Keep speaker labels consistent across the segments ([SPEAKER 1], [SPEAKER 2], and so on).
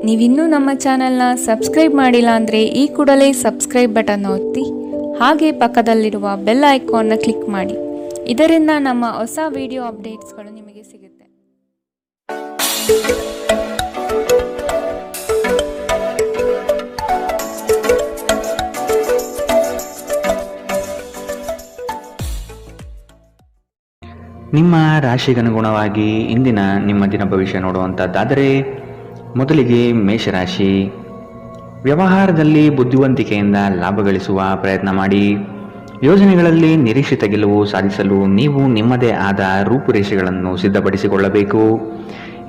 [SPEAKER 1] ನೀವಿನ್ನೂ ನಮ್ಮ ಚಾನೆಲ್ನ ಸಬ್ಸ್ಕ್ರೈಬ್ ಮಾಡಿಲ್ಲ ಅಂದರೆ ಈ ಕೂಡಲೇ ಸಬ್ಸ್ಕ್ರೈಬ್ ಬಟನ್ ಒತ್ತಿ ಹಾಗೆ ಪಕ್ಕದಲ್ಲಿರುವ ಬೆಲ್ ಐಕಾನ್ನ ಕ್ಲಿಕ್ ಮಾಡಿ. ಇದರಿಂದ ನಮ್ಮ ಹೊಸ ವಿಡಿಯೋ ಅಪ್ಡೇಟ್ಸ್ಗಳು ನಿಮಗೆ ಸಿಗುತ್ತೆ.
[SPEAKER 2] ನಿಮ್ಮ ರಾಶಿಗನುಗುಣವಾಗಿ ಇಂದಿನ ನಿಮ್ಮ ದಿನ ಭವಿಷ್ಯ ನೋಡುವಂಥದ್ದಾದರೆ, ಮೊದಲಿಗೆ ಮೇಷರಾಶಿ. ವ್ಯವಹಾರದಲ್ಲಿ ಬುದ್ಧಿವಂತಿಕೆಯಿಂದ ಲಾಭ ಗಳಿಸುವ ಪ್ರಯತ್ನ ಮಾಡಿ. ಯೋಜನೆಗಳಲ್ಲಿ ನಿರೀಕ್ಷಿತ ಗೆಲುವು ಸಾಧಿಸಲು ನೀವು ನಿಮ್ಮದೇ ಆದ ರೂಪುರೇಷೆಗಳನ್ನು ಸಿದ್ಧಪಡಿಸಿಕೊಳ್ಳಬೇಕು.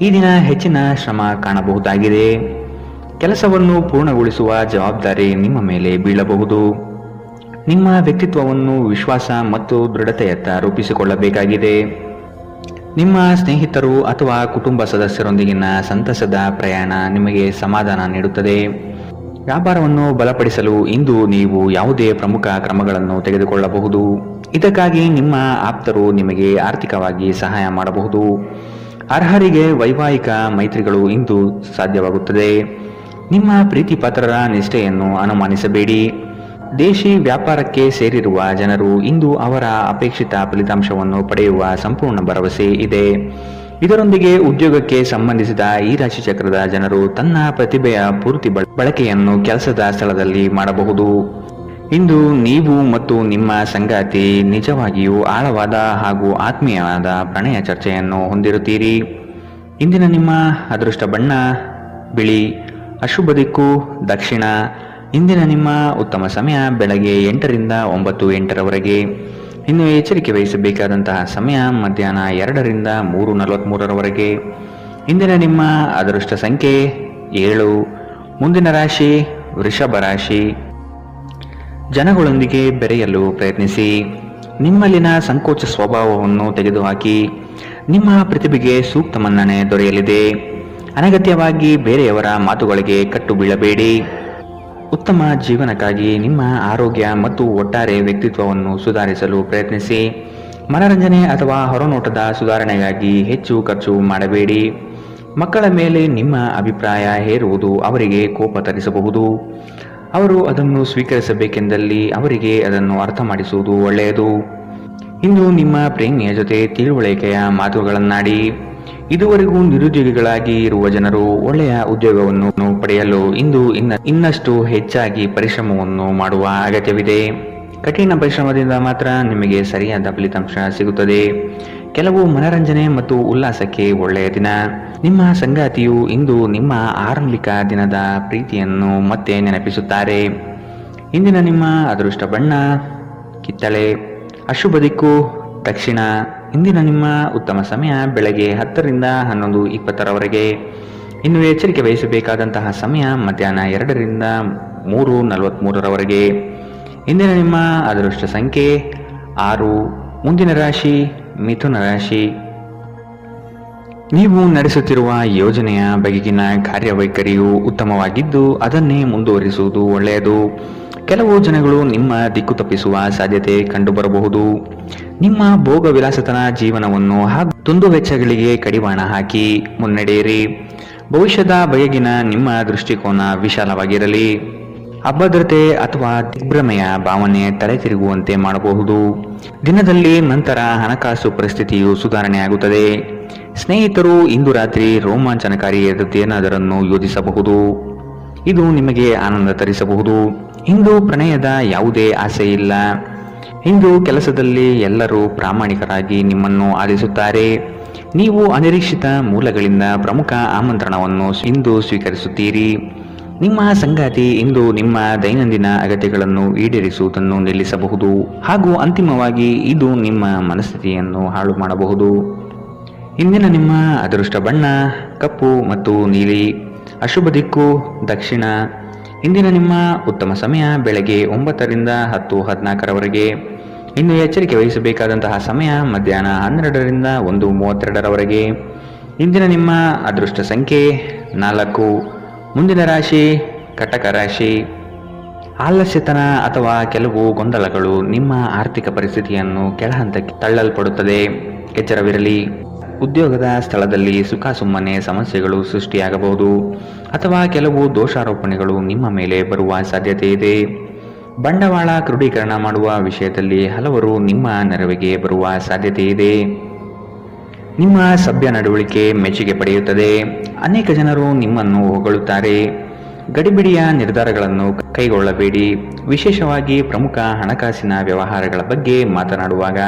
[SPEAKER 2] ಈ ದಿನ ಹೆಚ್ಚಿನ ಶ್ರಮ ಕಾಣಬಹುದಾಗಿದೆ. ಕೆಲಸವನ್ನು ಪೂರ್ಣಗೊಳಿಸುವ ಜವಾಬ್ದಾರಿ ನಿಮ್ಮ ಮೇಲೆ ಬೀಳಬಹುದು. ನಿಮ್ಮ ವ್ಯಕ್ತಿತ್ವವನ್ನು ವಿಶ್ವಾಸ ಮತ್ತು ದೃಢತೆಯತ್ತ ರೂಪಿಸಿಕೊಳ್ಳಬೇಕಾಗಿದೆ. ನಿಮ್ಮ ಸ್ನೇಹಿತರು ಅಥವಾ ಕುಟುಂಬ ಸದಸ್ಯರೊಂದಿಗಿನ ಸಂತಸದ ಪ್ರಯಾಣ ನಿಮಗೆ ಸಮಾಧಾನ ನೀಡುತ್ತದೆ. ವ್ಯಾಪಾರವನ್ನು ಬಲಪಡಿಸಲು ಇಂದು ನೀವು ಯಾವುದೇ ಪ್ರಮುಖ ಕ್ರಮಗಳನ್ನು ತೆಗೆದುಕೊಳ್ಳಬಹುದು. ಇದಕ್ಕಾಗಿ ನಿಮ್ಮ ಆಪ್ತರು ನಿಮಗೆ ಆರ್ಥಿಕವಾಗಿ ಸಹಾಯ ಮಾಡಬಹುದು. ಅರ್ಹರಿಗೆ ವೈವಾಹಿಕ ಮೈತ್ರಿಗಳು ಇಂದು ಸಾಧ್ಯವಾಗುತ್ತದೆ. ನಿಮ್ಮ ಪ್ರೀತಿ ಪಾತ್ರರ ನಿಷ್ಠೆಯನ್ನು ಅನುಮಾನಿಸಬೇಡಿ. ದೇಶಿ ವ್ಯಾಪಾರಕ್ಕೆ ಸೇರಿರುವ ಜನರು ಇಂದು ಅವರ ಅಪೇಕ್ಷಿತ ಫಲಿತಾಂಶವನ್ನು ಪಡೆಯುವ ಸಂಪೂರ್ಣ ಭರವಸೆ ಇದೆ. ಇದರೊಂದಿಗೆ ಉದ್ಯೋಗಕ್ಕೆ ಸಂಬಂಧಿಸಿದ ಈ ರಾಶಿ ಚಕ್ರದ ಜನರು ತನ್ನ ಪ್ರತಿಭೆಯ ಪೂರ್ತಿ ಬಳಕೆಯನ್ನು ಕೆಲಸದ ಸ್ಥಳದಲ್ಲಿ ಮಾಡಬಹುದು. ಇಂದು ನೀವು ಮತ್ತು ನಿಮ್ಮ ಸಂಗಾತಿ ನಿಜವಾಗಿಯೂ ಆಳವಾದ ಹಾಗೂ ಆತ್ಮೀಯವಾದ ಪ್ರಣಯ ಚರ್ಚೆಯನ್ನು ಹೊಂದಿರುತ್ತೀರಿ. ಇಂದಿನ ನಿಮ್ಮ ಅದೃಷ್ಟ ಬಣ್ಣ ಬಿಳಿ. ಅಶುಭ ದಿಕ್ಕು ದಕ್ಷಿಣ. ಇಂದಿನ ನಿಮ್ಮ ಉತ್ತಮ ಸಮಯ ಬೆಳಗ್ಗೆ 8 ರಿಂದ 9:08 ಇನ್ನು ಎಚ್ಚರಿಕೆ ವಹಿಸಬೇಕಾದಂತಹ ಸಮಯ ಮಧ್ಯಾಹ್ನ 2 ರಿಂದ 3:43 ಇಂದಿನ ನಿಮ್ಮ ಅದೃಷ್ಟ ಸಂಖ್ಯೆ 7. ಮುಂದಿನ ರಾಶಿ ವೃಷಭ ರಾಶಿ. ಜನಗಳೊಂದಿಗೆ ಬೆರೆಯಲು ಪ್ರಯತ್ನಿಸಿ. ನಿಮ್ಮಲ್ಲಿನ ಸಂಕೋಚ ಸ್ವಭಾವವನ್ನು ತೆಗೆದುಹಾಕಿ. ನಿಮ್ಮ ಪ್ರತಿಭೆಗೆ ಸೂಕ್ತ ಮನ್ನಣೆ ದೊರೆಯಲಿದೆ. ಅನಗತ್ಯವಾಗಿ ಬೇರೆಯವರ ಮಾತುಗಳಿಗೆ ಕಟ್ಟು ಬೀಳಬೇಡಿ. ಉತ್ತಮ ಜೀವನಕ್ಕಾಗಿ ನಿಮ್ಮ ಆರೋಗ್ಯ ಮತ್ತು ಒಟ್ಟಾರೆ ವ್ಯಕ್ತಿತ್ವವನ್ನು ಸುಧಾರಿಸಲು ಪ್ರಯತ್ನಿಸಿ. ಮನರಂಜನೆ ಅಥವಾ ಹೊರನೋಟದ ಸುಧಾರಣೆಗಾಗಿ ಹೆಚ್ಚು ಖರ್ಚು ಮಾಡಬೇಡಿ. ಮಕ್ಕಳ ಮೇಲೆ ನಿಮ್ಮ ಅಭಿಪ್ರಾಯ ಹೇರುವುದು ಅವರಿಗೆ ಕೋಪ ತರಿಸಬಹುದು. ಅವರು ಅದನ್ನು ಸ್ವೀಕರಿಸಬೇಕೆಂದಲ್ಲಿ ಅವರಿಗೆ ಅದನ್ನು ಅರ್ಥ ಮಾಡಿಸುವುದು ಒಳ್ಳೆಯದು. ಇಂದು ನಿಮ್ಮ ಪ್ರೇಮಿಯ ಜೊತೆ ತಿಳುವಳಿಕೆಯ ಮಾತುಗಳನ್ನಾಡಿ. ಇದುವರೆಗೂ ನಿರುದ್ಯೋಗಿಗಳಾಗಿ ಇರುವ ಜನರು ಒಳ್ಳೆಯ ಉದ್ಯೋಗವನ್ನು ಪಡೆಯಲು ಇಂದು ಇನ್ನಷ್ಟು ಹೆಚ್ಚಾಗಿ ಪರಿಶ್ರಮವನ್ನು ಮಾಡುವ ಅಗತ್ಯವಿದೆ. ಕಠಿಣ ಪರಿಶ್ರಮದಿಂದ ಮಾತ್ರ ನಿಮಗೆ ಸರಿಯಾದ ಫಲಿತಾಂಶ ಸಿಗುತ್ತದೆ. ಕೆಲವು ಮನರಂಜನೆ ಮತ್ತು ಉಲ್ಲಾಸಕ್ಕೆ ಒಳ್ಳೆಯ ದಿನ. ನಿಮ್ಮ ಸಂಗಾತಿಯು ಇಂದು ನಿಮ್ಮ ಆರಂಭಿಕ ದಿನದ ಪ್ರೀತಿಯನ್ನು ಮತ್ತೆ ನೆನಪಿಸುತ್ತಾರೆ. ಇಂದಿನ ನಿಮ್ಮ ಅದೃಷ್ಟ ಬಣ್ಣ ಕಿತ್ತಳೆ. ಅಶುಭ ದಿಕ್ಕು ದಕ್ಷಿಣ. ಇಂದಿನ ನಿಮ್ಮ ಉತ್ತಮ ಸಮಯ ಬೆಳಗ್ಗೆ 10 ರಿಂದ 11:20 ಇನ್ನು ಎಚ್ಚರಿಕೆ ವಹಿಸಬೇಕಾದಂತಹ ಸಮಯ ಮಧ್ಯಾಹ್ನ 2 ರಿಂದ 3:43 ಇಂದಿನ ನಿಮ್ಮ ಅದೃಷ್ಟ ಸಂಖ್ಯೆ 6. ಮುಂದಿನ ರಾಶಿ ಮಿಥುನ ರಾಶಿ. ನೀವು ನಡೆಸುತ್ತಿರುವ ಯೋಜನೆಯ ಬಗೆಗಿನ ಕಾರ್ಯವೈಖರಿಯು ಉತ್ತಮವಾಗಿದ್ದು ಅದನ್ನೇ ಮುಂದುವರಿಸುವುದು ಒಳ್ಳೆಯದು. ಕೆಲವು ಜನಗಳು ನಿಮ್ಮ ದಿಕ್ಕು ತಪ್ಪಿಸುವ ಸಾಧ್ಯತೆ ಕಂಡುಬರಬಹುದು. ನಿಮ್ಮ ಭೋಗ ವಿಲಾಸತನ ಜೀವನವನ್ನು ಹಾಗೂ ತುಂಡು ವೆಚ್ಚಗಳಿಗೆ ಕಡಿವಾಣ ಹಾಕಿ ಮುನ್ನಡೆಯಿರಿ. ಭವಿಷ್ಯದ ಬಗೆಗಿನ ನಿಮ್ಮ ದೃಷ್ಟಿಕೋನ ವಿಶಾಲವಾಗಿರಲಿ. ಅಭದ್ರತೆ ಅಥವಾ ದಿಗ್ಭ್ರಮೆಯ ಭಾವನೆ ತಲೆ ತಿರುಗುವಂತೆ ಮಾಡಬಹುದು. ದಿನದಲ್ಲಿ ನಂತರ ಹಣಕಾಸು ಪರಿಸ್ಥಿತಿಯು ಸುಧಾರಣೆಯಾಗುತ್ತದೆ. ಸ್ನೇಹಿತರು ಇಂದು ರಾತ್ರಿ ರೋಮಾಂಚನಕಾರಿಯಾದದ್ದೇನಾದರನ್ನು ಯೋಜಿಸಬಹುದು. ಇದು ನಿಮಗೆ ಆನಂದ ತರಿಸಬಹುದು. ಇಂದು ಪ್ರಣಯದ ಯಾವುದೇ ಆಸೆ ಇಲ್ಲ. ಇಂದು ಕೆಲಸದಲ್ಲಿ ಎಲ್ಲರೂ ಪ್ರಾಮಾಣಿಕರಾಗಿ ನಿಮ್ಮನ್ನು ಆಲಿಸುತ್ತಾರೆ. ನೀವು ಅನಿರೀಕ್ಷಿತ ಮೂಲಗಳಿಂದ ಪ್ರಮುಖ ಆಮಂತ್ರಣವನ್ನು ಇಂದು ಸ್ವೀಕರಿಸುತ್ತೀರಿ. ನಿಮ್ಮ ಸಂಗಾತಿ ಇಂದು ನಿಮ್ಮ ದೈನಂದಿನ ಅಗತ್ಯಗಳನ್ನು ಈಡೇರಿಸುವುದನ್ನು ನಿಲ್ಲಿಸಬಹುದು ಹಾಗೂ ಅಂತಿಮವಾಗಿ ಇದು ನಿಮ್ಮ ಮನಸ್ಥಿತಿಯನ್ನು ಹಾಳು ಮಾಡಬಹುದು. ಇಂದಿನ ನಿಮ್ಮ ಅದೃಷ್ಟ ಬಣ್ಣ ಕಪ್ಪು ಮತ್ತು ನೀಲಿ. ಅಶುಭ ದಿಕ್ಕು ದಕ್ಷಿಣ. ಇಂದಿನ ನಿಮ್ಮ ಉತ್ತಮ ಸಮಯ ಬೆಳಗ್ಗೆ 9 ರಿಂದ 10:14 ಇನ್ನು ಎಚ್ಚರಿಕೆ ವಹಿಸಬೇಕಾದಂತಹ ಸಮಯ ಮಧ್ಯಾಹ್ನ 12 ರಿಂದ 1:32 ಇಂದಿನ ನಿಮ್ಮ ಅದೃಷ್ಟ ಸಂಖ್ಯೆ 4. ಮುಂದಿನ ರಾಶಿ ಕಟಕ ರಾಶಿ. ಆಲಸ್ಯತನ ಅಥವಾ ಕೆಲವು ಗೊಂದಲಗಳು ನಿಮ್ಮ ಆರ್ಥಿಕ ಪರಿಸ್ಥಿತಿಯನ್ನು ಕೆಳಹಂತಕ್ಕೆ ತಳ್ಳಲ್ಪಡುತ್ತದೆ. ಎಚ್ಚರವಿರಲಿ. ಉದ್ಯೋಗದ ಸ್ಥಳದಲ್ಲಿ ಸುಮ್ಮನೆ ಸಮಸ್ಯೆಗಳು ಸೃಷ್ಟಿಯಾಗಬಹುದು ಅಥವಾ ಕೆಲವು ದೋಷಾರೋಪಣೆಗಳು ನಿಮ್ಮ ಮೇಲೆ ಬರುವ ಸಾಧ್ಯತೆ ಇದೆ. ಬಂಡವಾಳ ಕ್ರೋಢೀಕರಣ ಮಾಡುವ ವಿಷಯದಲ್ಲಿ ಹಲವರು ನಿಮ್ಮ ನೆರವಿಗೆ ಬರುವ ಸಾಧ್ಯತೆ ಇದೆ. ನಿಮ್ಮ ಸಭ್ಯ ನಡವಳಿಕೆ ಮೆಚ್ಚುಗೆ ಪಡೆಯುತ್ತದೆ. ಅನೇಕ ಜನರು ನಿಮ್ಮನ್ನು ಹೊಗಳುತ್ತಾರೆ. ಗಡಿಬಿಡಿಯ ನಿರ್ಧಾರಗಳನ್ನು ಕೈಗೊಳ್ಳಬೇಡಿ. ವಿಶೇಷವಾಗಿ ಪ್ರಮುಖ ಹಣಕಾಸಿನ ವ್ಯವಹಾರಗಳ ಬಗ್ಗೆ ಮಾತನಾಡುವಾಗ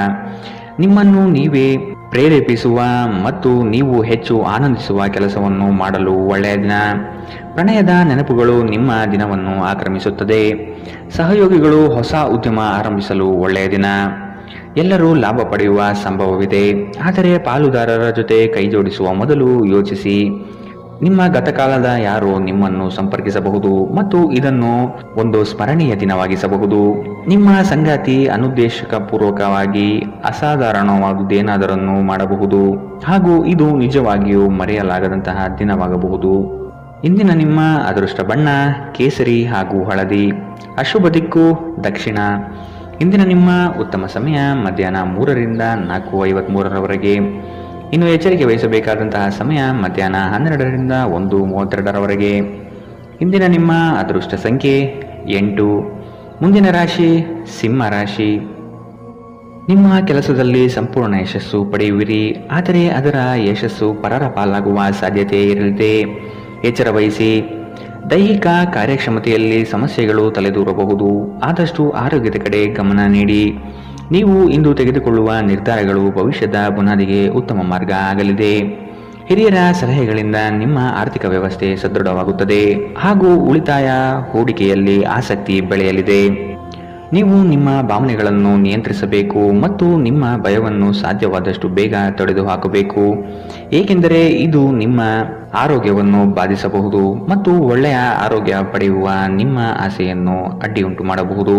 [SPEAKER 2] ನಿಮ್ಮನ್ನು ನೀವೇ ಪ್ರೇರೇಪಿಸುವ ಮತ್ತು ನೀವು ಹೆಚ್ಚು ಆನಂದಿಸುವ ಕೆಲಸವನ್ನು ಮಾಡಲು ಒಳ್ಳೆಯ ದಿನ. ಪ್ರಣಯದ ನೆನಪುಗಳು ನಿಮ್ಮ ದಿನವನ್ನು ಆಕ್ರಮಿಸುತ್ತದೆ. ಸಹಯೋಗಿಗಳು ಹೊಸ ಉದ್ಯಮ ಆರಂಭಿಸಲು ಒಳ್ಳೆಯ ದಿನ. ಎಲ್ಲರೂ ಲಾಭ ಪಡೆಯುವ ಸಂಭವವಿದೆ, ಆದರೆ ಪಾಲುದಾರರ ಜೊತೆ ಕೈಜೋಡಿಸುವ ಮೊದಲು ಯೋಚಿಸಿ. ನಿಮ್ಮ ಗತಕಾಲದ ಯಾರೋ ನಿಮ್ಮನ್ನು ಸಂಪರ್ಕಿಸಬಹುದು ಮತ್ತು ಇದನ್ನು ಒಂದು ಸ್ಮರಣೀಯ ದಿನವಾಗಿಸಬಹುದು. ನಿಮ್ಮ ಸಂಗಾತಿ ಅನುದ್ದೇಶಪೂರ್ವಕವಾಗಿ ಅಸಾಧಾರಣವಾದುದೇನಾದರನ್ನು ಮಾಡಬಹುದು ಹಾಗೂ ಇದು ನಿಜವಾಗಿಯೂ ಮರೆಯಲಾಗದಂತಹ ದಿನವಾಗಬಹುದು. ಇಂದಿನ ನಿಮ್ಮ ಅದೃಷ್ಟ ಬಣ್ಣ ಕೇಸರಿ ಹಾಗೂ ಹಳದಿ. ಅಶುಭ ದಿಕ್ಕು ದಕ್ಷಿಣ. ಇಂದಿನ ನಿಮ್ಮ ಉತ್ತಮ ಸಮಯ ಮಧ್ಯಾಹ್ನ 3ರಿಂದ 4:53ರವರೆಗೆ. ಇನ್ನು ಎಚ್ಚರಿಕೆ ವಹಿಸಬೇಕಾದಂತಹ ಸಮಯ ಮಧ್ಯಾಹ್ನ 12ರಿಂದ 1:32ರವರೆಗೆ. ಇಂದಿನ ನಿಮ್ಮ ಅದೃಷ್ಟ ಸಂಖ್ಯೆ 8. ಮುಂದಿನ ರಾಶಿ ಸಿಂಹ ರಾಶಿ. ನಿಮ್ಮ ಕೆಲಸದಲ್ಲಿ ಸಂಪೂರ್ಣ ಯಶಸ್ಸು ಪಡೆಯುವಿರಿ, ಆದರೆ ಅದರ ಯಶಸ್ಸು ಪರರ ಪಾಲಾಗುವ ಸಾಧ್ಯತೆ ಇರಲಿದೆ. ಎಚ್ಚರ ವಹಿಸಿ. ದೈಹಿಕ ಕಾರ್ಯಕ್ಷಮತೆಯಲ್ಲಿ ಸಮಸ್ಯೆಗಳು ತಲೆದೂರಬಹುದು. ಆದಷ್ಟು ಆರೋಗ್ಯದ ಕಡೆ ಗಮನ ನೀಡಿ. ನೀವು ಇಂದು ತೆಗೆದುಕೊಳ್ಳುವ ನಿರ್ಧಾರಗಳು ಭವಿಷ್ಯದ ಬುನಾದಿಗೆ ಉತ್ತಮ ಮಾರ್ಗ ಆಗಲಿದೆ. ಹಿರಿಯರ ಸಲಹೆಗಳಿಂದ ನಿಮ್ಮ ಆರ್ಥಿಕ ವ್ಯವಸ್ಥೆ ಸದೃಢವಾಗುತ್ತದೆ ಹಾಗೂ ಉಳಿತಾಯ ಹೂಡಿಕೆಯಲ್ಲಿ ಆಸಕ್ತಿ ಬೆಳೆಯಲಿದೆ. ನೀವು ನಿಮ್ಮ ಭಾವನೆಗಳನ್ನು ನಿಯಂತ್ರಿಸಬೇಕು ಮತ್ತು ನಿಮ್ಮ ಭಯವನ್ನು ಸಾಧ್ಯವಾದಷ್ಟು ಬೇಗ ತೊಡೆದುಹಾಕಬೇಕು, ಏಕೆಂದರೆ ಇದು ನಿಮ್ಮ ಆರೋಗ್ಯವನ್ನು ಬಾಧಿಸಬಹುದು ಮತ್ತು ಒಳ್ಳೆಯ ಆರೋಗ್ಯ ಪಡೆಯುವ ನಿಮ್ಮ ಆಸೆಯನ್ನು ಅಡ್ಡಿಯುಂಟು ಮಾಡಬಹುದು.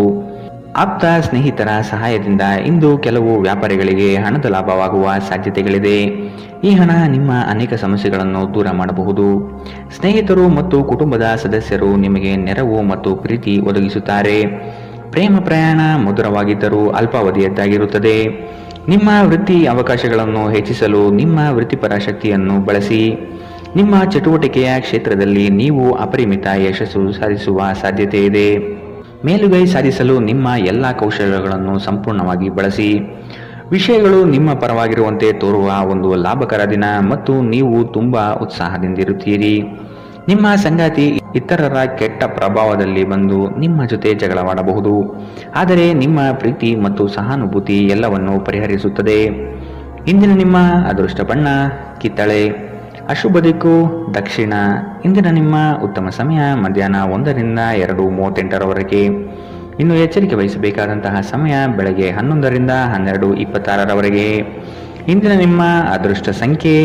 [SPEAKER 2] ಆಪ್ತ ಸ್ನೇಹಿತರ ಸಹಾಯದಿಂದ ಇಂದು ಕೆಲವು ವ್ಯಾಪಾರಿಗಳಿಗೆ ಹಣದ ಲಾಭವಾಗುವ ಸಾಧ್ಯತೆಗಳಿದೆ. ಈ ಹಣ ನಿಮ್ಮ ಅನೇಕ ಸಮಸ್ಯೆಗಳನ್ನು ದೂರ ಮಾಡಬಹುದು. ಸ್ನೇಹಿತರು ಮತ್ತು ಕುಟುಂಬದ ಸದಸ್ಯರು ನಿಮಗೆ ನೆರವು ಮತ್ತು ಪ್ರೀತಿ ಒದಗಿಸುತ್ತಾರೆ. ಪ್ರೇಮ ಪ್ರಯಾಣ ಮಧುರವಾಗಿದ್ದರೂ ಅಲ್ಪಾವಧಿಯದ್ದಾಗಿರುತ್ತದೆ. ನಿಮ್ಮ ವೃತ್ತಿ ಅವಕಾಶಗಳನ್ನು ಹೆಚ್ಚಿಸಲು ನಿಮ್ಮ ವೃತ್ತಿಪರ ಶಕ್ತಿಯನ್ನು ಬಳಸಿ. ನಿಮ್ಮ ಚಟುವಟಿಕೆಯ ಕ್ಷೇತ್ರದಲ್ಲಿ ನೀವು ಅಪರಿಮಿತ ಯಶಸ್ಸು ಸಾಧಿಸುವ ಸಾಧ್ಯತೆ ಇದೆ. ಮೇಲುಗೈ ಸಾಧಿಸಲು ನಿಮ್ಮ ಎಲ್ಲ ಕೌಶಲ್ಯಗಳನ್ನು ಸಂಪೂರ್ಣವಾಗಿ ಬಳಸಿ. ವಿಷಯಗಳು ನಿಮ್ಮ ಪರವಾಗಿರುವಂತೆ ತೋರುವ ಒಂದು ಲಾಭಕರ ದಿನ ಮತ್ತು ನೀವು ತುಂಬಾ ಉತ್ಸಾಹದಿಂದಿರುತ್ತೀರಿ. ನಿಮ್ಮ ಸಂಗಾತಿ ಇತರರ ಕೆಟ್ಟ ಪ್ರಭಾವದಲ್ಲಿ ಬಂದು ನಿಮ್ಮ ಜೊತೆ ಜಗಳವಾಡಬಹುದು, ಆದರೆ ನಿಮ್ಮ ಪ್ರೀತಿ ಮತ್ತು ಸಹಾನುಭೂತಿ ಎಲ್ಲವನ್ನು ಪರಿಹರಿಸುತ್ತದೆ. ಇಂದಿನ ನಿಮ್ಮ ಅದೃಷ್ಟ ಬಣ್ಣ ಕಿತ್ತಳೆ. ಅಶುಭ ದಿಕ್ಕು ದಕ್ಷಿಣ. ಇಂದಿನ ನಿಮ್ಮ ಉತ್ತಮ ಸಮಯ ಮಧ್ಯಾಹ್ನ 1ರಿಂದ 2:38ರವರೆಗೆ. ಇನ್ನು ಎಚ್ಚರಿಕೆ ವಹಿಸಬೇಕಾದಂತಹ ಸಮಯ ಬೆಳಗ್ಗೆ 11ರಿಂದ 12:26ರವರೆಗೆ. ಇಂದಿನ ನಿಮ್ಮ ಅದೃಷ್ಟ ಸಂಖ್ಯೆ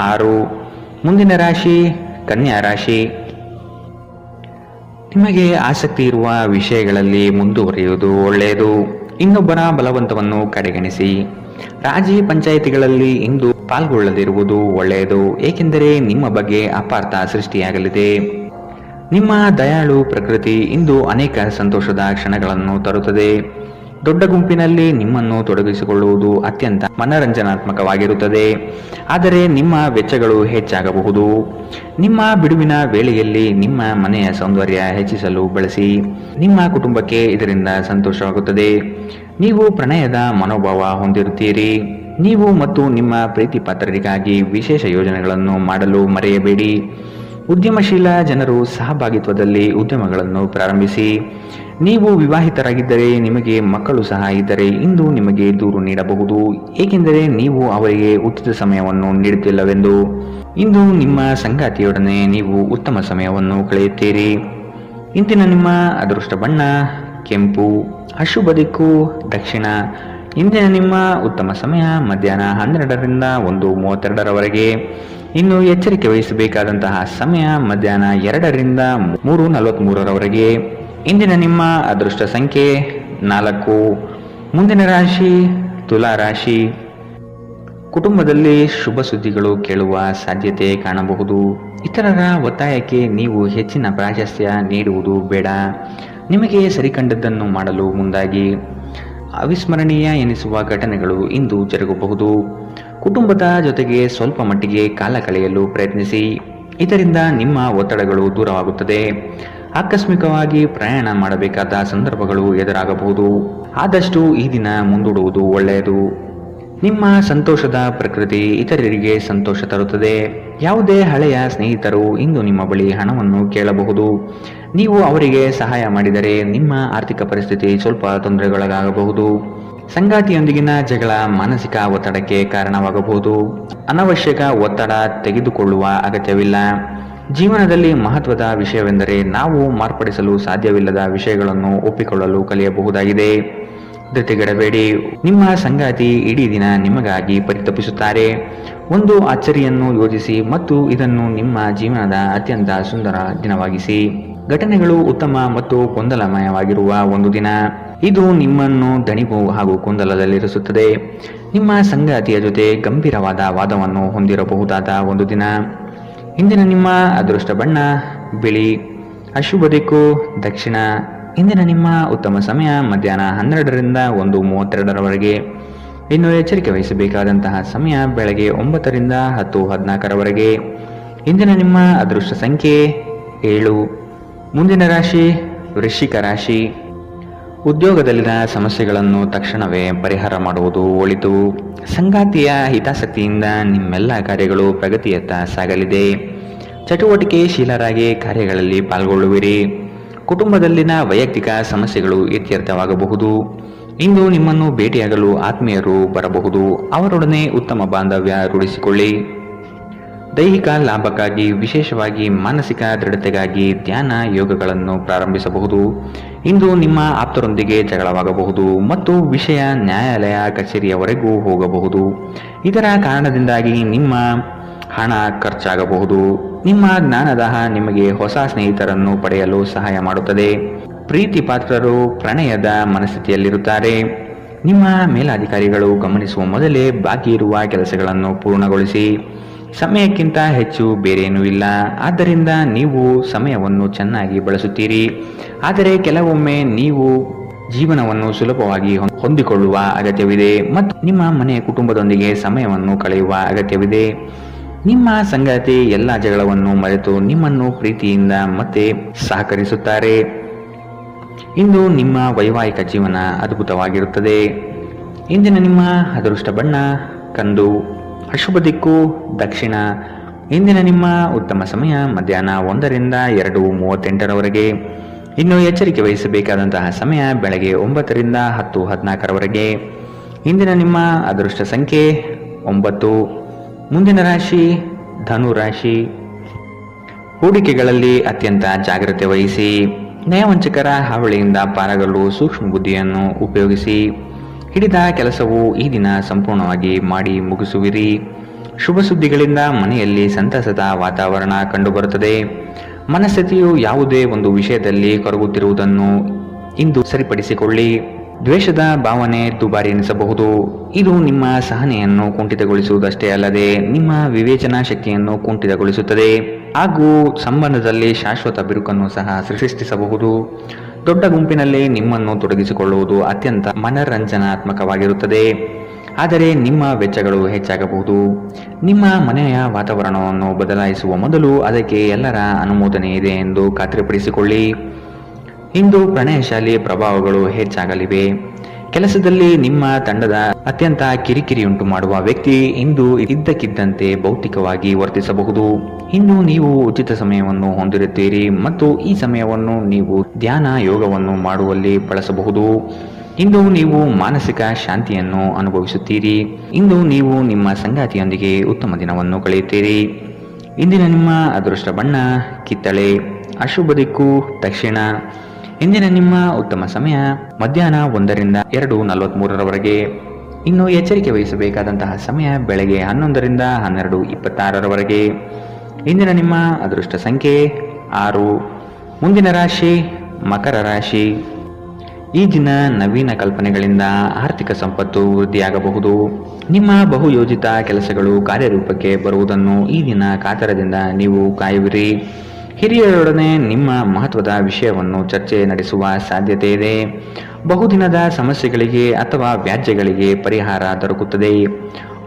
[SPEAKER 2] 6. ಮುಂದಿನ ರಾಶಿ ಕನ್ಯಾ ರಾಶಿ. ನಿಮಗೆ ಆಸಕ್ತಿ ಇರುವ ವಿಷಯಗಳಲ್ಲಿ ಮುಂದುವರಿಯುವುದು ಒಳ್ಳೆಯದು. ಇನ್ನೊಬ್ಬರ ಬಲವಂತವನ್ನು ಕಡೆಗಣಿಸಿ. ರಾಜಿ ಪಂಚಾಯಿತಿಗಳಲ್ಲಿ ಇಂದು ಪಾಲ್ಗೊಳ್ಳದಿರುವುದು ಒಳ್ಳೆಯದು, ಏಕೆಂದರೆ ನಿಮ್ಮ ಬಗ್ಗೆ ಅಪಾರ್ಥ ಸೃಷ್ಟಿಯಾಗಲಿದೆ. ನಿಮ್ಮ ದಯಾಳು ಪ್ರಕೃತಿ ಇಂದು ಅನೇಕ ಸಂತೋಷದ ಕ್ಷಣಗಳನ್ನು ತರುತ್ತದೆ. ದೊಡ್ಡ ಗುಂಪಿನಲ್ಲಿ ನಿಮ್ಮನ್ನು ತೊಡಗಿಸಿಕೊಳ್ಳುವುದು ಅತ್ಯಂತ ಮನರಂಜನಾತ್ಮಕವಾಗಿರುತ್ತದೆ, ಆದರೆ ನಿಮ್ಮ ವೆಚ್ಚಗಳು ಹೆಚ್ಚಾಗಬಹುದು. ನಿಮ್ಮ ಬಿಡುವಿನ ವೇಳೆಯಲ್ಲಿ ನಿಮ್ಮ ಮನೆಯ ಸೌಂದರ್ಯ ಹೆಚ್ಚಿಸಲು ಬಳಸಿ. ನಿಮ್ಮ ಕುಟುಂಬಕ್ಕೆ ಇದರಿಂದ ಸಂತೋಷವಾಗುತ್ತದೆ. ನೀವು ಪ್ರಣಯದ ಮನೋಭಾವ ಹೊಂದಿರುತ್ತೀರಿ. ನೀವು ಮತ್ತು ನಿಮ್ಮ ಪ್ರೀತಿ ಪಾತ್ರರಿಗಾಗಿ ವಿಶೇಷ ಯೋಜನೆಗಳನ್ನು ಮಾಡಲು ಮರೆಯಬೇಡಿ. ಉದ್ಯಮಶೀಲ ಜನರು ಸಹಭಾಗಿತ್ವದಲ್ಲಿ ಉದ್ಯಮಗಳನ್ನು ಪ್ರಾರಂಭಿಸಿ. ನೀವು ವಿವಾಹಿತರಾಗಿದ್ದರೆ ನಿಮಗೆ ಮಕ್ಕಳು ಸಹ ಇದ್ದರೆ ಇಂದು ನಿಮಗೆ ದೂರು ನೀಡಬಹುದು, ಏಕೆಂದರೆ ನೀವು ಅವರಿಗೆ ಉಚಿತ ಸಮಯವನ್ನು ನೀಡುತ್ತಿಲ್ಲವೆಂದು. ಇಂದು ನಿಮ್ಮ ಸಂಗಾತಿಯೊಡನೆ ನೀವು ಉತ್ತಮ ಸಮಯವನ್ನು ಕಳೆಯುತ್ತೀರಿ. ಇಂದಿನ ನಿಮ್ಮ ಅದೃಷ್ಟ ಬಣ್ಣ ಕೆಂಪು. ಅಶುಭ ದಿಕ್ಕು ದಕ್ಷಿಣ. ಇಂದಿನ ನಿಮ್ಮ ಉತ್ತಮ ಸಮಯ ಮಧ್ಯಾಹ್ನ 12ರಿಂದ 1:32ರವರೆಗೆ. ಇನ್ನು ಎಚ್ಚರಿಕೆ ವಹಿಸಬೇಕಾದಂತಹ ಸಮಯ ಮಧ್ಯಾಹ್ನ 2ರಿಂದ 3:43ರವರೆಗೆ. ಇಂದಿನ ನಿಮ್ಮ ಅದೃಷ್ಟ ಸಂಖ್ಯೆ 4. ಮುಂದಿನ ರಾಶಿ ತುಲಾ ರಾಶಿ. ಕುಟುಂಬದಲ್ಲಿ ಶುಭ ಸುದ್ದಿಗಳು ಕೇಳುವ ಸಾಧ್ಯತೆ ಕಾಣಬಹುದು. ಇತರರ ಒತ್ತಾಯಕ್ಕೆ ನೀವು ಹೆಚ್ಚಿನ ಪ್ರಾಶಸ್ತ್ಯ ನೀಡುವುದು ಬೇಡ. ನಿಮಗೆ ಸರಿಕಂಡದ್ದನ್ನು ಮಾಡಲು ಮುಂದಾಗಿ. ಅವಿಸ್ಮರಣೀಯ ಎನಿಸುವ ಘಟನೆಗಳು ಇಂದು ಜರುಗಬಹುದು. ಕುಟುಂಬದ ಜೊತೆಗೆ ಸ್ವಲ್ಪ ಮಟ್ಟಿಗೆ ಕಾಲ ಕಳೆಯಲು ಪ್ರಯತ್ನಿಸಿ. ಇದರಿಂದ ನಿಮ್ಮ ಒತ್ತಡಗಳು ದೂರವಾಗುತ್ತದೆ. ಆಕಸ್ಮಿಕವಾಗಿ ಪ್ರಯಾಣ ಮಾಡಬೇಕಾದ ಸಂದರ್ಭಗಳು ಎದುರಾಗಬಹುದು. ಆದಷ್ಟು ಈ ದಿನ ಮುಂದೂಡುವುದು ಒಳ್ಳೆಯದು. ನಿಮ್ಮ ಸಂತೋಷದ ಪ್ರಕೃತಿ ಇತರರಿಗೆ ಸಂತೋಷ ತರುತ್ತದೆ. ಯಾವುದೇ ಹಳೆಯ ಸ್ನೇಹಿತರು ಇಂದು ನಿಮ್ಮ ಬಳಿ ಹಣವನ್ನು ಕೇಳಬಹುದು. ನೀವು ಅವರಿಗೆ ಸಹಾಯ ಮಾಡಿದರೆ ನಿಮ್ಮ ಆರ್ಥಿಕ ಪರಿಸ್ಥಿತಿ ಸ್ವಲ್ಪ ತೊಂದರೆಗೊಳಗಾಗಬಹುದು. ಸಂಗಾತಿಯೊಂದಿಗಿನ ಜಗಳ ಮಾನಸಿಕ ಒತ್ತಡಕ್ಕೆ ಕಾರಣವಾಗಬಹುದು. ಅನವಶ್ಯಕ ಒತ್ತಡ ತೆಗೆದುಕೊಳ್ಳುವ ಅಗತ್ಯವಿಲ್ಲ. ಜೀವನದಲ್ಲಿ ಮಹತ್ವದ ವಿಷಯವೆಂದರೆ ನಾವು ಮಾರ್ಪಡಿಸಲು ಸಾಧ್ಯವಿಲ್ಲದ ವಿಷಯಗಳನ್ನು ಒಪ್ಪಿಕೊಳ್ಳಲು ಕಲಿಯಬಹುದಾಗಿದೆ. ಧೃತಿಗೆಡಬೇಡಿ. ನಿಮ್ಮ ಸಂಗಾತಿ ಇಡೀ ದಿನ ನಿಮಗಾಗಿ ಪರಿತಪಿಸುತ್ತಾರೆ. ಒಂದು ಅಚ್ಚರಿಯನ್ನು ಯೋಜಿಸಿ ಮತ್ತು ಇದನ್ನು ನಿಮ್ಮ ಜೀವನದ ಅತ್ಯಂತ ಸುಂದರ ದಿನವಾಗಿಸಿ. ಘಟನೆಗಳು ಉತ್ತಮ ಮತ್ತು ಗೊಂದಲಮಯವಾಗಿರುವ ಒಂದು ದಿನ. ಇದು ನಿಮ್ಮನ್ನು ದಣಿವು ಹಾಗೂ ಗೊಂದಲದಲ್ಲಿರಿಸುತ್ತದೆ. ನಿಮ್ಮ ಸಂಗಾತಿಯ ಜೊತೆ ಗಂಭೀರವಾದ ವಾದವನ್ನು ಹೊಂದಿರಬಹುದಾದ ಒಂದು ದಿನ. ಇಂದಿನ ನಿಮ್ಮ ಅದೃಷ್ಟ ಬಣ್ಣ ಬಿಳಿ. ಅಶುಭ ದಿಕ್ಕು ದಕ್ಷಿಣ. ಇಂದಿನ ನಿಮ್ಮ ಉತ್ತಮ ಸಮಯ ಮಧ್ಯಾಹ್ನ 12ರಿಂದ 1:32ರವರೆಗೆ. ಇನ್ನು ಎಚ್ಚರಿಕೆ ವಹಿಸಬೇಕಾದಂತಹ ಸಮಯ ಬೆಳಗ್ಗೆ 9ರಿಂದ 10:14ರವರೆಗೆ. ಇಂದಿನ ನಿಮ್ಮ ಅದೃಷ್ಟ ಸಂಖ್ಯೆ 7. ಮುಂದಿನ ರಾಶಿ ವೃಶ್ಚಿಕ ರಾಶಿ. ಉದ್ಯೋಗದಲ್ಲಿನ ಸಮಸ್ಯೆಗಳನ್ನು ತಕ್ಷಣವೇ ಪರಿಹಾರ ಮಾಡುವುದು ಒಳಿತು. ಸಂಗಾತಿಯ ಹಿತಾಸಕ್ತಿಯಿಂದ ನಿಮ್ಮೆಲ್ಲ ಕಾರ್ಯಗಳು ಪ್ರಗತಿಯತ್ತ ಸಾಗಲಿದೆ. ಚಟುವಟಿಕೆಶೀಲರಾಗಿ ಕಾರ್ಯಗಳಲ್ಲಿ ಪಾಲ್ಗೊಳ್ಳುವಿರಿ. ಕುಟುಂಬದಲ್ಲಿನ ವೈಯಕ್ತಿಕ ಸಮಸ್ಯೆಗಳು ಇತ್ಯರ್ಥವಾಗಬಹುದು. ಇಂದು ನಿಮ್ಮನ್ನು ಭೇಟಿಯಾಗಲು ಆತ್ಮೀಯರು ಬರಬಹುದು. ಅವರೊಡನೆ ಉತ್ತಮ ಬಾಂಧವ್ಯ ರೂಢಿಸಿಕೊಳ್ಳಿ. ದೈಹಿಕ ಲಾಭಕ್ಕಾಗಿ ವಿಶೇಷವಾಗಿ ಮಾನಸಿಕ ದೃಢತೆಗಾಗಿ ಧ್ಯಾನ ಯೋಗಗಳನ್ನು ಪ್ರಾರಂಭಿಸಬಹುದು. ಇಂದು ನಿಮ್ಮ ಆಪ್ತರೊಂದಿಗೆ ಜಗಳವಾಗಬಹುದು ಮತ್ತು ವಿಷಯ ನ್ಯಾಯಾಲಯ ಕಚೇರಿಯವರೆಗೂ ಹೋಗಬಹುದು. ಇದರ ಕಾರಣದಿಂದಾಗಿ ನಿಮ್ಮ ಹಣ ಖರ್ಚಾಗಬಹುದು. ನಿಮ್ಮ ಜ್ಞಾನದಾಹ ನಿಮಗೆ ಹೊಸ ಸ್ನೇಹಿತರನ್ನು ಪಡೆಯಲು ಸಹಾಯ ಮಾಡುತ್ತದೆ. ಪ್ರೀತಿ ಪಾತ್ರರು ಪ್ರಣಯದ ಮನಸ್ಥಿತಿಯಲ್ಲಿರುತ್ತಾರೆ. ನಿಮ್ಮ ಮೇಲಾಧಿಕಾರಿಗಳು ಗಮನಿಸುವ ಮೊದಲೇ ಬಾಕಿ ಇರುವ ಕೆಲಸಗಳನ್ನು ಪೂರ್ಣಗೊಳಿಸಿ. ಸಮಯಕ್ಕಿಂತ ಹೆಚ್ಚು ಬೇರೇನೂ ಇಲ್ಲ. ಆದ್ದರಿಂದ ನೀವು ಸಮಯವನ್ನು ಚೆನ್ನಾಗಿ ಬಳಸುತ್ತೀರಿ. ಆದರೆ ಕೆಲವೊಮ್ಮೆ ನೀವು ಜೀವನವನ್ನು ಸುಲಭವಾಗಿ ಹೊಂದಿಕೊಳ್ಳುವ ಅಗತ್ಯವಿದೆ ಮತ್ತು ನಿಮ್ಮ ಮನೆಯ ಕುಟುಂಬದೊಂದಿಗೆ ಸಮಯವನ್ನು ಕಳೆಯುವ ಅಗತ್ಯವಿದೆ. ನಿಮ್ಮ ಸಂಗಾತಿ ಎಲ್ಲ ಜಗಳವನ್ನು ಮರೆತು ನಿಮ್ಮನ್ನು ಪ್ರೀತಿಯಿಂದ ಮತ್ತೆ ಸಹಕರಿಸುತ್ತಾರೆ. ಇಂದು ನಿಮ್ಮ ವೈವಾಹಿಕ ಜೀವನ ಅದ್ಭುತವಾಗಿರುತ್ತದೆ. ಇಂದಿನ ನಿಮ್ಮ ಅದೃಷ್ಟ ಬಣ್ಣ ಕಂದು. ಅಶುಭ ದಿಕ್ಕು ದಕ್ಷಿಣ. ಇಂದಿನ ನಿಮ್ಮ ಉತ್ತಮ ಸಮಯ ಮಧ್ಯಾಹ್ನ 1ರಿಂದ 2:38ರವರೆಗೆ. ಇನ್ನು ಎಚ್ಚರಿಕೆ ವಹಿಸಬೇಕಾದಂತಹ ಸಮಯ ಬೆಳಗ್ಗೆ 9ರಿಂದ 10:14ರವರೆಗೆ. ಇಂದಿನ ನಿಮ್ಮ ಅದೃಷ್ಟ ಸಂಖ್ಯೆ 9. ಮುಂದಿನ ರಾಶಿ ಧನು ರಾಶಿ. ಹೂಡಿಕೆಗಳಲ್ಲಿ ಅತ್ಯಂತ ಜಾಗ್ರತೆ ವಹಿಸಿ. ನಯವಂಚಕರ ಹಾವಳಿಯಿಂದ ಪಾರಾಗಲು ಸೂಕ್ಷ್ಮ ಬುದ್ಧಿಯನ್ನು ಉಪಯೋಗಿಸಿ. ಹಿಡಿದ ಕೆಲಸವು ಈ ದಿನ ಸಂಪೂರ್ಣವಾಗಿ ಮಾಡಿ ಮುಗಿಸುವಿರಿ. ಶುಭ ಸುದ್ದಿಗಳಿಂದ ಮನೆಯಲ್ಲಿ ಸಂತಸದ ವಾತಾವರಣ ಕಂಡುಬರುತ್ತದೆ. ಮನಸ್ಥಿತಿಯು ಯಾವುದೇ ಒಂದು ವಿಷಯದಲ್ಲಿ ಕೊರಗುತ್ತಿರುವುದನ್ನು ಇಂದು ಸರಿಪಡಿಸಿಕೊಳ್ಳಿ. ದ್ವೇಷದ ಭಾವನೆ ದುಬಾರಿ ಎನಿಸಬಹುದು. ಇದು ನಿಮ್ಮ ಸಹನೆಯನ್ನು ಕುಂಠಿತಗೊಳಿಸುವುದಷ್ಟೇ ಅಲ್ಲದೆ ನಿಮ್ಮ ವಿವೇಚನಾ ಶಕ್ತಿಯನ್ನು ಕುಂಠಿತಗೊಳಿಸುತ್ತದೆ ಹಾಗೂ ಸಂಬಂಧದಲ್ಲಿ ಶಾಶ್ವತ ಬಿರುಕನ್ನು ಸಹ ಸೃಷ್ಟಿಸಬಹುದು. ದೊಡ್ಡ ಗುಂಪಿನಲ್ಲಿ ನಿಮ್ಮನ್ನು ತೊಡಗಿಸಿಕೊಳ್ಳುವುದು ಅತ್ಯಂತ ಮನರಂಜನಾತ್ಮಕವಾಗಿರುತ್ತದೆ. ಆದರೆ ನಿಮ್ಮ ವೆಚ್ಚಗಳು ಹೆಚ್ಚಾಗಬಹುದು. ನಿಮ್ಮ ಮನೆಯ ವಾತಾವರಣವನ್ನು ಬದಲಾಯಿಸುವ ಮೊದಲು ಅದಕ್ಕೆ ಎಲ್ಲರ ಅನುಮೋದನೆ ಇದೆ ಎಂದು ಖಾತ್ರಿಪಡಿಸಿಕೊಳ್ಳಿ. ಇಂದು ಪ್ರಣಯಶಾಲಿ ಪ್ರಭಾವಗಳು ಹೆಚ್ಚಾಗಲಿವೆ. ಕೆಲಸದಲ್ಲಿ ನಿಮ್ಮ ತಂಡದ ಅತ್ಯಂತ ಕಿರಿಕಿರಿಯುಂಟು ಮಾಡುವ ವ್ಯಕ್ತಿ ಇಂದು ಇದ್ದಕ್ಕಿದ್ದಂತೆ ಭೌತಿಕವಾಗಿ ವರ್ತಿಸಬಹುದು. ಇಂದು ನೀವು ಉಚಿತ ಸಮಯವನ್ನು ಹೊಂದಿರುತ್ತೀರಿ ಮತ್ತು ಈ ಸಮಯವನ್ನು ನೀವು ಧ್ಯಾನ ಯೋಗವನ್ನು ಮಾಡುವಲ್ಲಿ ಬಳಸಬಹುದು. ಇಂದು ನೀವು ಮಾನಸಿಕ ಶಾಂತಿಯನ್ನು ಅನುಭವಿಸುತ್ತೀರಿ. ಇಂದು ನೀವು ನಿಮ್ಮ ಸಂಗಾತಿಯೊಂದಿಗೆ ಉತ್ತಮ ದಿನವನ್ನು ಕಳೆಯುತ್ತೀರಿ. ಇಂದಿನ ನಿಮ್ಮ ಅದೃಷ್ಟ ಬಣ್ಣ ಕಿತ್ತಳೆ. ಅಶುಭ ದಿಕ್ಕು ದಕ್ಷಿಣ. ಇಂದಿನ ನಿಮ್ಮ ಉತ್ತಮ ಸಮಯ ಮಧ್ಯಾಹ್ನ 1ರಿಂದ 2:43ರವರೆಗೆ. ಇನ್ನು ಎಚ್ಚರಿಕೆ ವಹಿಸಬೇಕಾದಂತಹ ಸಮಯ ಬೆಳಗ್ಗೆ 11ರಿಂದ 12:26ರವರೆಗೆ. ಇಂದಿನ ನಿಮ್ಮ ಅದೃಷ್ಟ ಸಂಖ್ಯೆ 6. ಮುಂದಿನ ರಾಶಿ ಮಕರ ರಾಶಿ. ಈ ದಿನ ನವೀನ ಕಲ್ಪನೆಗಳಿಂದ ಆರ್ಥಿಕ ಸಂಪತ್ತು ವೃದ್ಧಿಯಾಗಬಹುದು. ನಿಮ್ಮ ಬಹುಯೋಜಿತ ಕೆಲಸಗಳು ಕಾರ್ಯರೂಪಕ್ಕೆ ಬರುವುದನ್ನು ಈ ದಿನ ಕಾತರದಿಂದ ನೀವು ಕಾಯುವಿರಿ. ಹಿರಿಯರೊಡನೆ ನಿಮ್ಮ ಮಹತ್ವದ ವಿಷಯವನ್ನು ಚರ್ಚೆ ನಡೆಸುವ ಸಾಧ್ಯತೆ ಇದೆ. ಬಹುದಿನದ ಸಮಸ್ಯೆಗಳಿಗೆ ಅಥವಾ ವ್ಯಾಜ್ಯಗಳಿಗೆ ಪರಿಹಾರ ದೊರಕುತ್ತದೆ.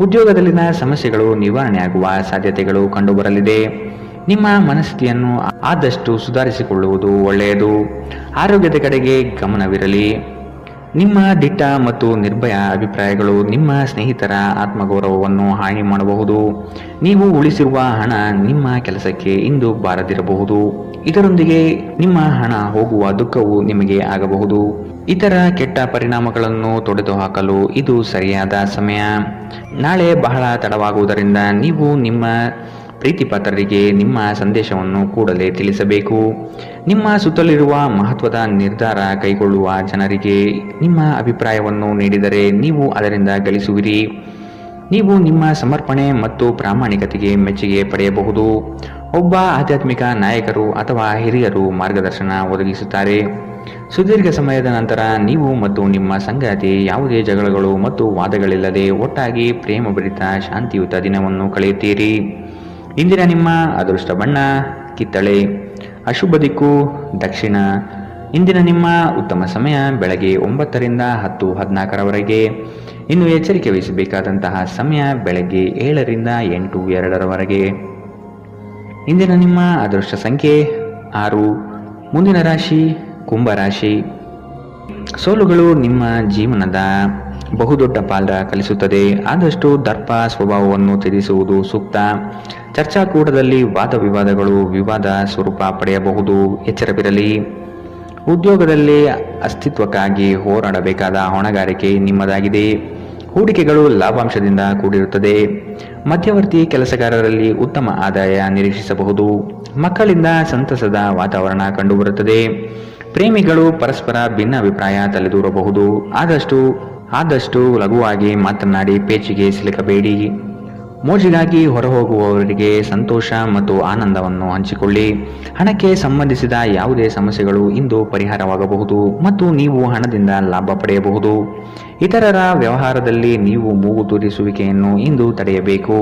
[SPEAKER 2] ಉದ್ಯೋಗದಲ್ಲಿನ ಸಮಸ್ಯೆಗಳು ನಿವಾರಣೆಯಾಗುವ ಸಾಧ್ಯತೆಗಳು ಕಂಡುಬರಲಿದೆ. ನಿಮ್ಮ ಮನಸ್ಥಿತಿಯನ್ನು ಆದಷ್ಟು ಸುಧಾರಿಸಿಕೊಳ್ಳುವುದು ಒಳ್ಳೆಯದು. ಆರೋಗ್ಯದ ಕಡೆಗೆ ಗಮನವಿರಲಿ. ನಿಮ್ಮ ದಿಟ್ಟ ಮತ್ತು ನಿರ್ಭಯ ಅಭಿಪ್ರಾಯಗಳು ನಿಮ್ಮ ಸ್ನೇಹಿತರ ಆತ್ಮಗೌರವವನ್ನು ಹಾನಿ ಮಾಡಬಹುದು. ನೀವು ಉಳಿಸಿರುವ ಹಣ ನಿಮ್ಮ ಕೆಲಸಕ್ಕೆ ಇಂದು ಬಾರದಿರಬಹುದು. ಇದರೊಂದಿಗೆ ನಿಮ್ಮ ಹಣ ಹೋಗುವ ದುಃಖವು ನಿಮಗೆ ಆಗಬಹುದು. ಇತರ ಕೆಟ್ಟ ಪರಿಣಾಮಗಳನ್ನು ತೊಡೆದುಹಾಕಲು ಇದು ಸರಿಯಾದ ಸಮಯ. ನಾಳೆ ಬಹಳ ತಡವಾಗುವುದರಿಂದ ನೀವು ನಿಮ್ಮ ಪ್ರೀತಿಪಾತ್ರರಿಗೆ ನಿಮ್ಮ ಸಂದೇಶವನ್ನು ಕೂಡಲೇ ತಿಳಿಸಬೇಕು. ನಿಮ್ಮ ಸುತ್ತಲಿರುವ ಮಹತ್ವದ ನಿರ್ಧಾರ ಕೈಗೊಳ್ಳುವ ಜನರಿಗೆ ನಿಮ್ಮ ಅಭಿಪ್ರಾಯವನ್ನು ನೀಡಿದರೆ ನೀವು ಅದರಿಂದ ಗಳಿಸುವಿರಿ. ನೀವು ನಿಮ್ಮ ಸಮರ್ಪಣೆ ಮತ್ತು ಪ್ರಾಮಾಣಿಕತೆಗೆ ಮೆಚ್ಚುಗೆ ಪಡೆಯಬಹುದು. ಒಬ್ಬ ಆಧ್ಯಾತ್ಮಿಕ ನಾಯಕರು ಅಥವಾ ಹಿರಿಯರು ಮಾರ್ಗದರ್ಶನ ಒದಗಿಸುತ್ತಾರೆ. ಸುದೀರ್ಘ ಸಮಯದ ನಂತರ ನೀವು ಮತ್ತು ನಿಮ್ಮ ಸಂಗಾತಿ ಯಾವುದೇ ಜಗಳಗಳು ಮತ್ತು ವಾದಗಳಿಲ್ಲದೆ ಒಟ್ಟಾಗಿ ಪ್ರೇಮಭರಿತ ಶಾಂತಿಯುತ ದಿನವನ್ನು ಕಳೆಯುತ್ತೀರಿ. ಇಂದಿನ ನಿಮ್ಮ ಅದೃಷ್ಟ ಬಣ್ಣ ಕಿತ್ತಳೆ. ಅಶುಭ ದಿಕ್ಕು ದಕ್ಷಿಣ. ಇಂದಿನ ನಿಮ್ಮ ಉತ್ತಮ ಸಮಯ ಬೆಳಗ್ಗೆ 9 ರಿಂದ 10:14 ಇನ್ನು ಎಚ್ಚರಿಕೆ ವಹಿಸಬೇಕಾದಂತಹ ಸಮಯ ಬೆಳಗ್ಗೆ 7 ರಿಂದ 8:02 ಇಂದಿನ ನಿಮ್ಮ ಅದೃಷ್ಟ ಸಂಖ್ಯೆ 6. ಮುಂದಿನ ರಾಶಿ ಕುಂಭರಾಶಿ. ಸೋಲುಗಳು ನಿಮ್ಮ ಜೀವನದ ಬಹುದೊಡ್ಡ ಪಾತ್ರ ಕಲಿಸುತ್ತದೆ. ಆದಷ್ಟು ದರ್ಪ ಸ್ವಭಾವವನ್ನು ತ್ಯಜಿಸುವುದು ಸೂಕ್ತ. ಚರ್ಚಾಕೂಟದಲ್ಲಿ ವಾದ ವಿವಾದಗಳು ವಿವಾದ ಸ್ವರೂಪ ಪಡೆಯಬಹುದು. ಎಚ್ಚರವಿರಲಿ. ಉದ್ಯೋಗದಲ್ಲಿ ಅಸ್ತಿತ್ವಕ್ಕಾಗಿ ಹೋರಾಡಬೇಕಾದ ಹೊಣೆಗಾರಿಕೆ ನಿಮ್ಮದಾಗಿದೆ. ಹೂಡಿಕೆಗಳು ಲಾಭಾಂಶದಿಂದ ಕೂಡಿರುತ್ತದೆ. ಮಧ್ಯವರ್ತಿ ಕೆಲಸಗಾರರಲ್ಲಿ ಉತ್ತಮ ಆದಾಯ ನಿರೀಕ್ಷಿಸಬಹುದು. ಮಕ್ಕಳಿಂದ ಸಂತಸದ ವಾತಾವರಣ ಕಂಡುಬರುತ್ತದೆ. ಪ್ರೇಮಿಗಳು ಪರಸ್ಪರ ಭಿನ್ನಾಭಿಪ್ರಾಯ ತಲೆದೂರಬಹುದು. ಆದಷ್ಟು ಲಘುವಾಗಿ ಮಾತನಾಡಿ ಪೇಚಿಗೆ ಸಿಲುಕಬೇಡಿ. ಮೋಜಿಗಾಗಿ ಹೊರಹೋಗುವವರಿಗೆ ಸಂತೋಷ ಮತ್ತು ಆನಂದವನ್ನು ಹಂಚಿಕೊಳ್ಳಿ. ಹಣಕ್ಕೆ ಸಂಬಂಧಿಸಿದ ಯಾವುದೇ ಸಮಸ್ಯೆಗಳು ಇಂದು ಪರಿಹಾರವಾಗಬಹುದು ಮತ್ತು ನೀವು ಹಣದಿಂದ ಲಾಭ ಪಡೆಯಬಹುದು. ಇತರರ ವ್ಯವಹಾರದಲ್ಲಿ ನೀವು ಮೂಗು ತೂರಿಸುವಿಕೆಯನ್ನು ಇಂದು ತಡೆಯಬೇಕು.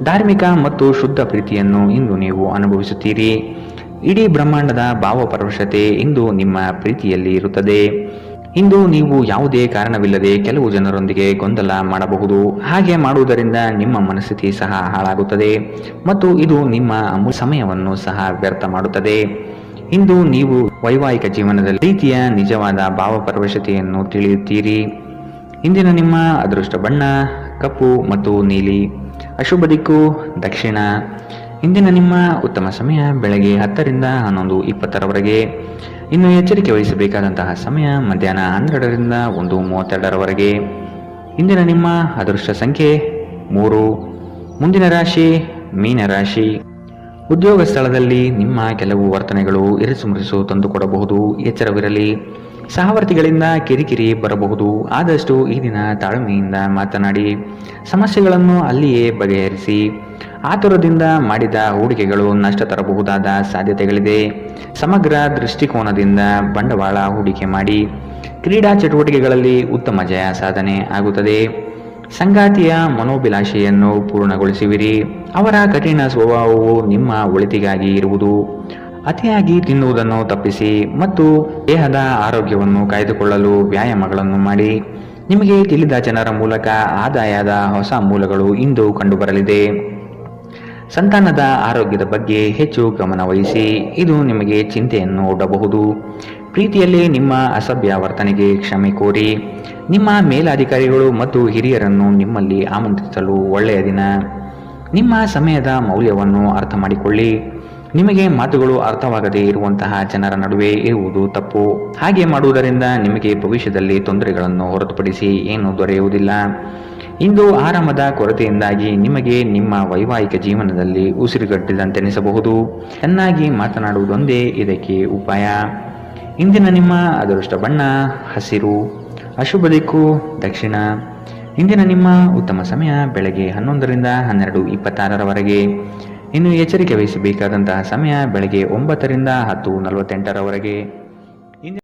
[SPEAKER 2] ಧಾರ್ಮಿಕ ಮತ್ತು ಶುದ್ಧ ಪ್ರೀತಿಯನ್ನು ಇಂದು ನೀವು ಅನುಭವಿಸುತ್ತೀರಿ. ಇಡೀ ಬ್ರಹ್ಮಾಂಡದ ಭಾವಪರವಶತೆ ಇಂದು ನಿಮ್ಮ ಪ್ರೀತಿಯಲ್ಲಿ ಇರುತ್ತದೆ. ಇಂದು ನೀವು ಯಾವುದೇ ಕಾರಣವಿಲ್ಲದೆ ಕೆಲವು ಜನರೊಂದಿಗೆ ಗೊಂದಲ ಮಾಡಬಹುದು. ಹಾಗೆ ಮಾಡುವುದರಿಂದ ನಿಮ್ಮ ಮನಸ್ಥಿತಿ ಸಹ ಹಾಳಾಗುತ್ತದೆ ಮತ್ತು ಇದು ನಿಮ್ಮ ಅಮೂಲ್ಯ ಸಮಯವನ್ನು ಸಹ ವ್ಯರ್ಥ ಮಾಡುತ್ತದೆ. ಇಂದು ನೀವು ವೈವಾಹಿಕ ಜೀವನದಲ್ಲಿ ಪ್ರೀತಿಯ ನಿಜವಾದ ಭಾವಪರವಶತೆಯನ್ನು ತಿಳಿಯುತ್ತೀರಿ. ಇಂದಿನ ನಿಮ್ಮ ಅದೃಷ್ಟ ಬಣ್ಣ ಕಪ್ಪು ಮತ್ತು ನೀಲಿ. ಅಶುಭ ದಿಕ್ಕು ದಕ್ಷಿಣ. ಇಂದಿನ ನಿಮ್ಮ ಉತ್ತಮ ಸಮಯ ಬೆಳಗ್ಗೆ 10 ರಿಂದ 11:20 ಇನ್ನು ಎಚ್ಚರಿಕೆ ವಹಿಸಬೇಕಾದಂತಹ ಸಮಯ ಮಧ್ಯಾಹ್ನ 12 ರಿಂದ 1:32 ಇಂದಿನ ನಿಮ್ಮ ಅದೃಷ್ಟ ಸಂಖ್ಯೆ 3. ಮುಂದಿನ ರಾಶಿ ಮೀನರಾಶಿ. ಉದ್ಯೋಗ ಸ್ಥಳದಲ್ಲಿ ನಿಮ್ಮ ಕೆಲವು ವರ್ತನೆಗಳು ಇರಿಸುಮುರಿಸು ತಂದುಕೊಡಬಹುದು. ಎಚ್ಚರವಿರಲಿ. ಸಹವರ್ತಿಗಳಿಂದ ಕಿರಿಕಿರಿ ಬರಬಹುದು. ಆದಷ್ಟು ಈ ದಿನ ತಾಳ್ಮೆಯಿಂದ ಮಾತನಾಡಿ ಸಮಸ್ಯೆಗಳನ್ನು ಅಲ್ಲಿಯೇ ಬಗೆಹರಿಸಿ. ಆತುರದಿಂದ ಮಾಡಿದ ಹೂಡಿಕೆಗಳು ನಷ್ಟ ತರಬಹುದಾದ ಸಾಧ್ಯತೆಗಳಿದೆ. ಸಮಗ್ರ ದೃಷ್ಟಿಕೋನದಿಂದ ಬಂಡವಾಳ ಹೂಡಿಕೆ ಮಾಡಿ. ಕ್ರೀಡಾ ಚಟುವಟಿಕೆಗಳಲ್ಲಿ ಉತ್ತಮ ಜಯ ಸಾಧನೆ ಆಗುತ್ತದೆ. ಸಂಗಾತಿಯ ಮನೋಭಿಲಾಷೆಯನ್ನು ಪೂರ್ಣಗೊಳಿಸುವಿರಿ. ಅವರ ಕಠಿಣ ಸ್ವಭಾವವು ನಿಮ್ಮ ಒಳಿತಿಗಾಗಿ ಇರುವುದು. ಅತಿಯಾಗಿ ತಿನ್ನುವುದನ್ನು ತಪ್ಪಿಸಿ ಮತ್ತು ದೇಹದ ಆರೋಗ್ಯವನ್ನು ಕಾಯ್ದುಕೊಳ್ಳಲು ವ್ಯಾಯಾಮಗಳನ್ನು ಮಾಡಿ. ನಿಮಗೆ ತಿಳಿದ ಜನರ ಮೂಲಕ ಆದಾಯದ ಹೊಸ ಮೂಲಗಳು ಇಂದು ಕಂಡುಬರಲಿದೆ. ಸಂತಾನದ ಆರೋಗ್ಯದ ಬಗ್ಗೆ ಹೆಚ್ಚು ಗಮನ ವಹಿಸಿ. ಇದು ನಿಮಗೆ ಚಿಂತೆಯನ್ನು ಒಡ್ಡಬಹುದು. ಪ್ರೀತಿಯಲ್ಲಿ ನಿಮ್ಮ ಅಸಭ್ಯ ವರ್ತನೆಗೆ ಕ್ಷಮೆ ಕೋರಿ. ನಿಮ್ಮ ಮೇಲಾಧಿಕಾರಿಗಳು ಮತ್ತು ಹಿರಿಯರನ್ನು ನಿಮ್ಮಲ್ಲಿ ಆಮಂತ್ರಿಸಲು ಒಳ್ಳೆಯ ದಿನ. ನಿಮ್ಮ ಸಮಯದ ಮೌಲ್ಯವನ್ನು ಅರ್ಥ ಮಾಡಿಕೊಳ್ಳಿ. ನಿಮಗೆ ಮಾತುಗಳು ಅರ್ಥವಾಗದೇ ಇರುವಂತಹ ಜನರ ನಡುವೆ ಇರುವುದು ತಪ್ಪು. ಹಾಗೆ ಮಾಡುವುದರಿಂದ ನಿಮಗೆ ಭವಿಷ್ಯದಲ್ಲಿ ತೊಂದರೆಗಳನ್ನು ಹೊರತುಪಡಿಸಿ ಏನೂ ದೊರೆಯುವುದಿಲ್ಲ. ಇಂದು ಆರಾಮದ ಕೊರತೆಯಿಂದಾಗಿ ನಿಮಗೆ ನಿಮ್ಮ ವೈವಾಹಿಕ ಜೀವನದಲ್ಲಿ ಉಸಿರುಗಟ್ಟಿದಂತೆನಿಸಬಹುದು. ಚೆನ್ನಾಗಿ ಮಾತನಾಡುವುದೊಂದೇ ಇದಕ್ಕೆ ಉಪಾಯ. ಇಂದಿನ ನಿಮ್ಮ ಅದೃಷ್ಟ ಬಣ್ಣ ಹಸಿರು. ಅಶುಭ ದಿಕ್ಕು ದಕ್ಷಿಣ. ಇಂದಿನ ನಿಮ್ಮ ಉತ್ತಮ ಸಮಯ ಬೆಳಗ್ಗೆ 11 ರಿಂದ 12:26 ಇನ್ನು ಎಚ್ಚರಿಕೆ ವಹಿಸಬೇಕಾದಂತಹ ಸಮಯ ಬೆಳಗ್ಗೆ 9 ರಿಂದ 10:48